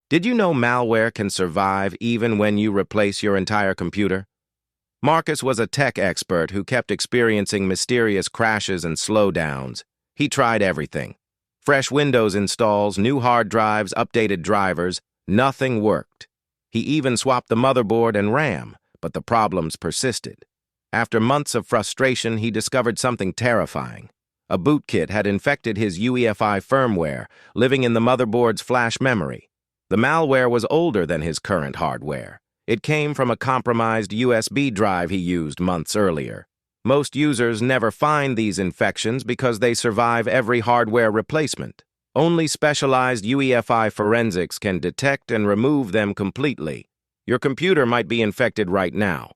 Did you know malware can survive even when you replace your entire computer? Marcus was a tech expert who kept experiencing mysterious crashes and slowdowns. He tried everything. Fresh Windows installs, new hard drives, updated drivers. Nothing worked. He even swapped the motherboard and RAM, but the problems persisted. After months of frustration, he discovered something terrifying. A bootkit had infected his UEFI firmware, living in the motherboard's flash memory. The malware was older than his current hardware. It came from a compromised USB drive he used months earlier. Most users never find these infections because they survive every hardware replacement. Only specialized UEFI forensics can detect and remove them completely. Your computer might be infected right now.